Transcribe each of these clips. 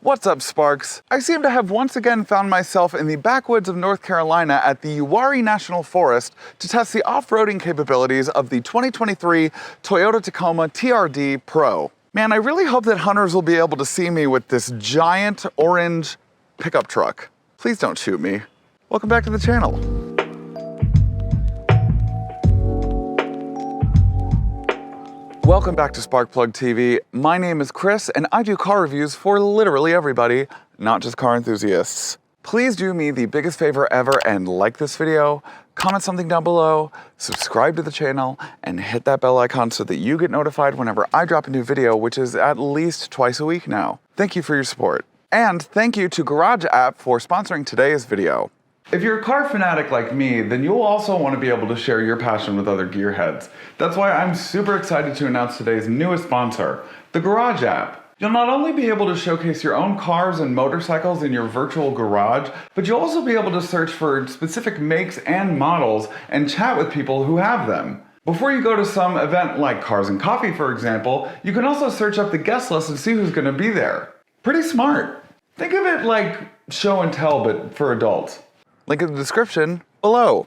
What's up, Sparks? I seem to have once again found myself in the backwoods of North Carolina at the Uwharrie National Forest to test the off-roading capabilities of the 2023 Toyota Tacoma TRD Pro. Man, I really hope that hunters will be able to see me with this giant orange pickup truck. Please don't shoot me. Welcome back to the channel. Welcome back to Sparkplug TV. My name is Chris and I do car reviews for literally everybody, not just car enthusiasts. Please do me the biggest favor ever and like this video, comment something down below, subscribe to the channel, and hit that bell icon so that you get notified whenever I drop a new video, which is at least twice a week now. Thank you for your support. And thank you to Garage App for sponsoring today's video. If you're a car fanatic like me, then you'll also want to be able to share your passion with other gearheads. That's why I'm super excited to announce today's newest sponsor, the Garage App. You'll not only be able to showcase your own cars and motorcycles in your virtual garage, but you'll also be able to search for specific makes and models and chat with people who have them. Before you go to some event like Cars and Coffee, for example, you can also search up the guest list and see who's going to be there. Pretty smart. Think of it like show and tell, but for adults. Link in the description below.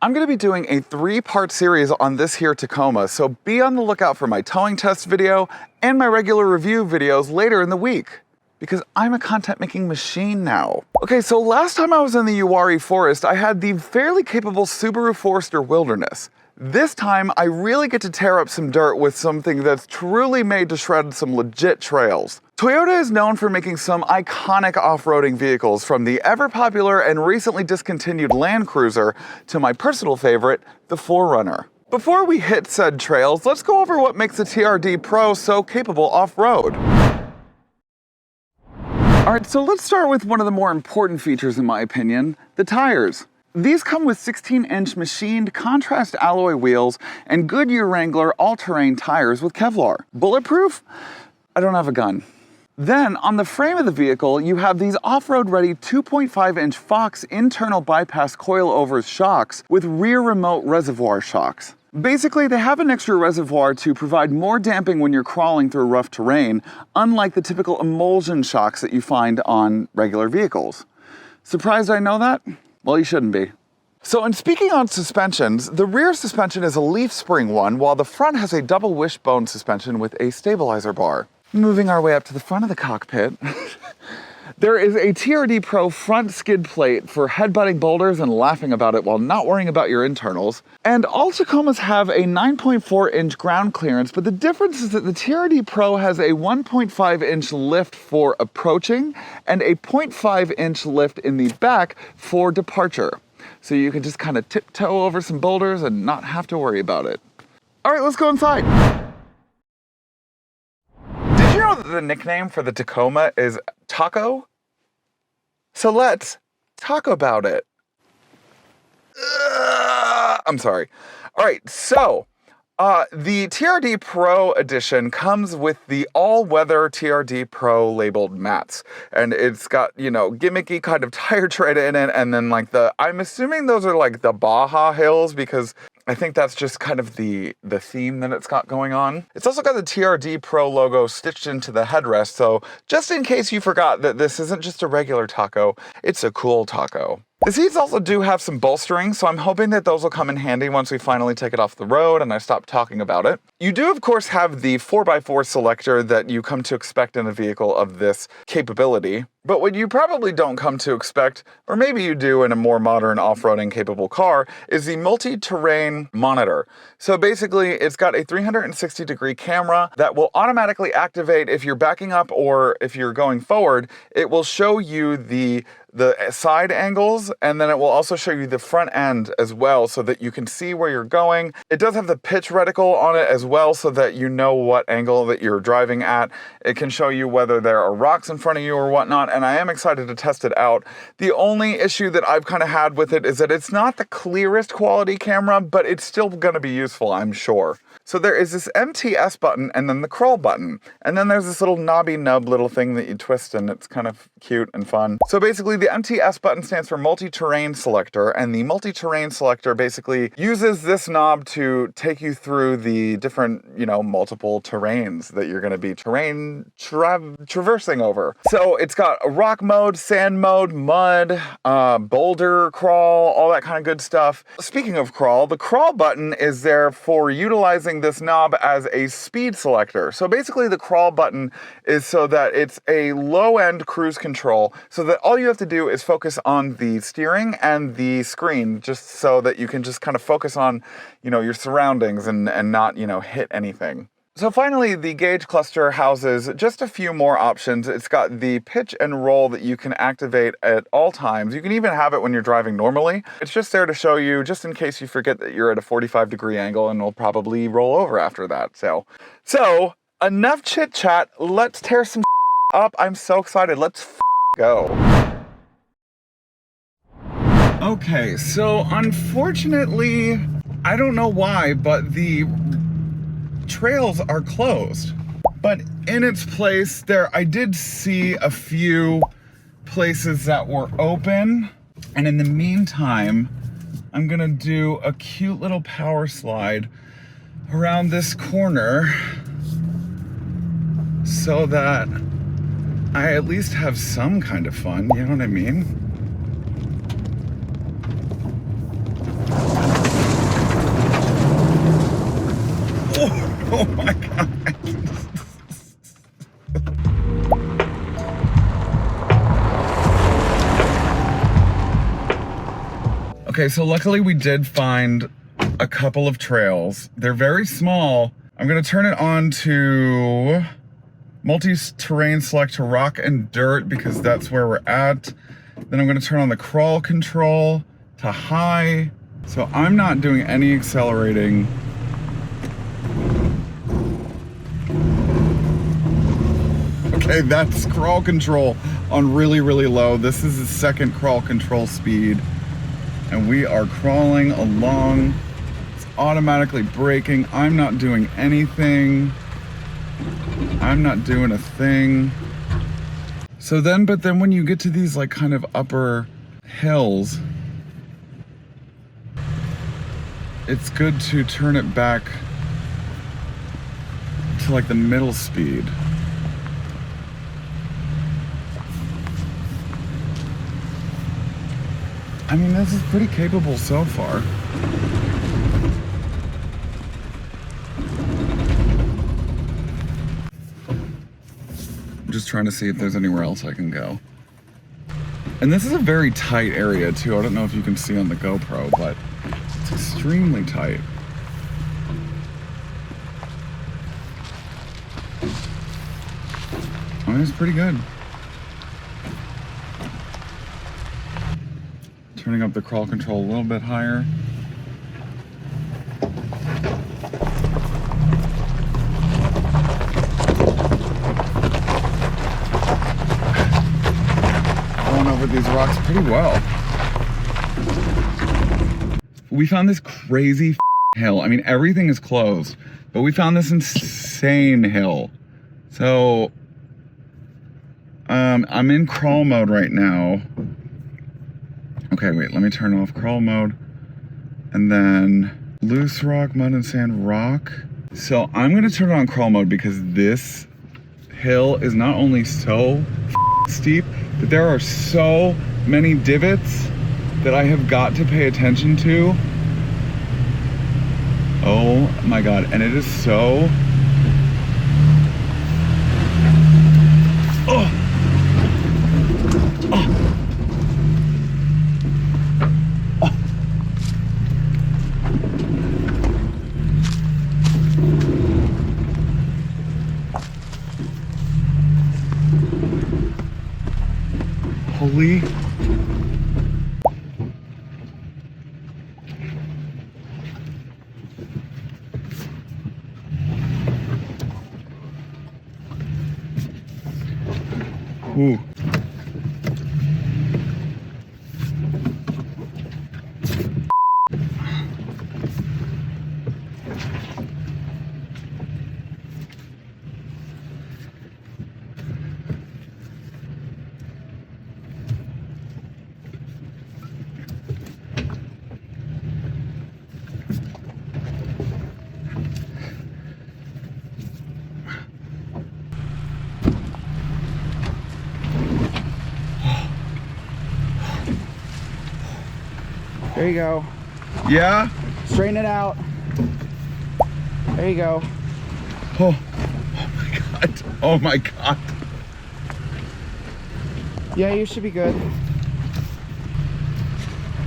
I'm going to be doing a 3-part series on this here Tacoma, so be on the lookout for my towing test video and my regular review videos later in the week, because I'm a content making machine now. Okay, so last time I was in the Uwharrie Forest, I had the fairly capable Subaru Forester Wilderness. This time, I really get to tear up some dirt with something that's truly made to shred some legit trails. Toyota is known for making some iconic off-roading vehicles, from the ever-popular and recently discontinued Land Cruiser to my personal favorite, the 4Runner. Before we hit said trails, let's go over what makes the TRD Pro so capable off-road. Alright, so let's start with one of the more important features in my opinion, the tires. These come with 16-inch machined contrast alloy wheels and Goodyear Wrangler all-terrain tires with Kevlar. Bulletproof? I don't have a gun. Then, on the frame of the vehicle, you have these off-road ready 2.5-inch Fox internal bypass coilovers shocks with rear remote reservoir shocks. Basically, they have an extra reservoir to provide more damping when you're crawling through rough terrain, unlike the typical emulsion shocks that you find on regular vehicles. Surprised I know that? Well, you shouldn't be. So, in speaking on suspensions, the rear suspension is a leaf spring one, while the front has a double wishbone suspension with a stabilizer bar. Moving our way up to the front of the cockpit, there is a TRD Pro front skid plate for headbutting boulders and laughing about it while not worrying about your internals. And all Tacomas have a 9.4-inch ground clearance, but the difference is that the TRD Pro has a 1.5-inch lift for approaching and a 0.5-inch lift in the back for departure. So you can just kind of tiptoe over some boulders and not have to worry about it. All right, let's go inside. Did you know that the nickname for the Tacoma is Taco? So let's talk about it. I'm sorry. All right, so the TRD Pro edition comes with the all-weather TRD Pro labeled mats. And it's got, you know, gimmicky kind of tire tread in it. And then like I'm assuming those are like the Baja Hills, because I think that's just kind of the theme that it's got going on. It's also got the TRD Pro logo stitched into the headrest, so just in case you forgot that this isn't just a regular taco, it's a cool taco. The seats also do have some bolstering, so I'm hoping that those will come in handy once we finally take it off the road and I stop talking about it. You do, of course, have the 4x4 selector that you come to expect in a vehicle of this capability. But what you probably don't come to expect, or maybe you do in a more modern off-roading capable car, is the multi-terrain monitor. So basically, it's got a 360-degree camera that will automatically activate if you're backing up or if you're going forward. It will show you the side angles, and then it will also show you the front end as well so that you can see where you're going. It does have the pitch reticle on it as well so that you know what angle that you're driving at. It can show you whether there are rocks in front of you or whatnot, and I am excited to test it out. The only issue that I've kind of had with it is that it's not the clearest quality camera, but it's still going to be useful, I'm sure. So there is this MTS button and then the crawl button. And then there's this little knobby nub little thing that you twist and it's kind of cute and fun. So basically the MTS button stands for multi-terrain selector, and the multi-terrain selector basically uses this knob to take you through the different, multiple terrains that you're going to be traversing over. So it's got a rock mode, sand mode, mud, boulder crawl, all that kind of good stuff. Speaking of crawl, the crawl button is there for utilizing this knob as a speed selector. So basically the crawl button is so that it's a low-end cruise control, so that all you have to do is focus on the steering and the screen, just so that you can just kind of focus on, your surroundings and not, hit anything. So finally, the gauge cluster houses just a few more options. It's got the pitch and roll that you can activate at all times. You can even have it when you're driving normally. It's just there to show you, just in case you forget that you're at a 45-degree angle, and it'll probably roll over after that. So enough chit chat. Let's tear some up. I'm so excited. Let's go. Okay, so unfortunately, I don't know why, but the trails are closed. But in its place, I did see a few places that were open. And in the meantime, I'm gonna do a cute little power slide around this corner so that I at least have some kind of fun, you know what I mean? Oh my God. Okay, so luckily we did find a couple of trails. They're very small. I'm gonna turn it on to multi-terrain select to rock and dirt because that's where we're at. Then I'm gonna turn on the crawl control to high. So I'm not doing any accelerating. Okay, that's crawl control on really, really low. This is the second crawl control speed. And we are crawling along. It's automatically braking. I'm not doing anything. I'm not doing a thing. So then, but then when you get to these like kind of upper hills, it's good to turn it back to like the middle speed. I mean, this is pretty capable so far. I'm just trying to see if there's anywhere else I can go. And this is a very tight area too. I don't know if you can see on the GoPro, but it's extremely tight. I mean, it's pretty good. Turning up the crawl control a little bit higher. Going over these rocks pretty well. We found this crazy hill. I mean, everything is closed, but we found this insane hill. So, I'm in crawl mode right now. Okay, wait, let me turn off crawl mode. And then loose rock, mud and sand, rock. So I'm gonna turn it on crawl mode because this hill is not only so steep, but there are so many divots that I have got to pay attention to. Oh my God, and it is so... Oh! Oh! Holy. Ooh. There you go. Yeah? Straighten it out. There you go. Oh my God. Oh my God. Yeah, you should be good.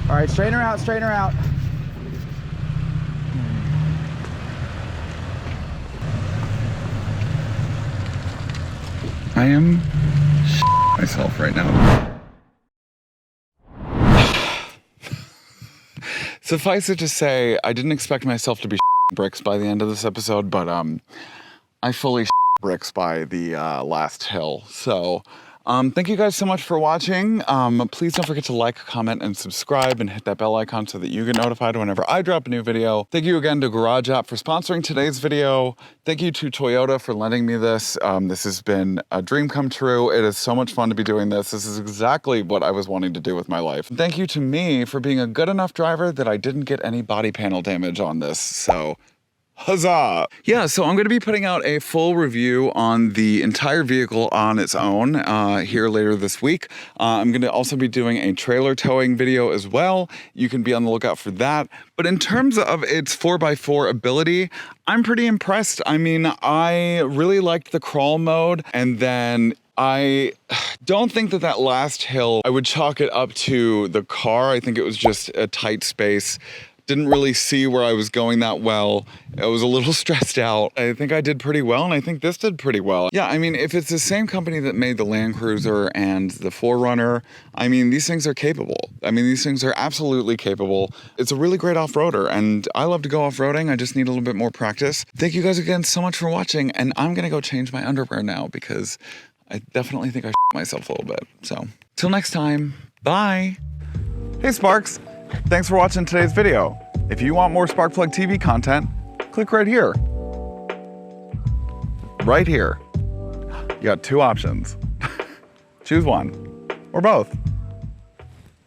All right, straighten her out, straighten her out. I am myself right now. Suffice it to say, I didn't expect myself to be bricks by the end of this episode, but I fully bricks by the last hill. So thank you guys so much for watching. Please don't forget to like, comment, and subscribe, and hit that bell icon so that you get notified whenever I drop a new video. Thank you again to Garage App for sponsoring today's video. Thank you to Toyota for lending me this. This has been a dream come true. It is so much fun to be doing this. This is exactly what I was wanting to do with my life. Thank you to me for being a good enough driver that I didn't get any body panel damage on this. So huzzah! Yeah, so I'm going to be putting out a full review on the entire vehicle on its own here later this week. I'm going to also be doing a trailer towing video as well. You can be on the lookout for that. But in terms of its 4x4 ability, I'm pretty impressed. I mean, I really liked the crawl mode, and then I don't think that that last hill, I would chalk it up to the car. I think it was just a tight space. Didn't really see where I was going that well. I was a little stressed out. I think I did pretty well, and I think this did pretty well. Yeah, I mean, if it's the same company that made the Land Cruiser and the 4Runner, I mean, these things are capable. I mean, these things are absolutely capable. It's a really great off-roader, and I love to go off-roading. I just need a little bit more practice. Thank you guys again so much for watching, and I'm gonna go change my underwear now because I definitely think I myself a little bit. So, till next time, bye. Hey, Sparks. Thanks for watching today's video. If you want more Sparkplug TV content, click right here. Right here. You got two options. Choose one, or both.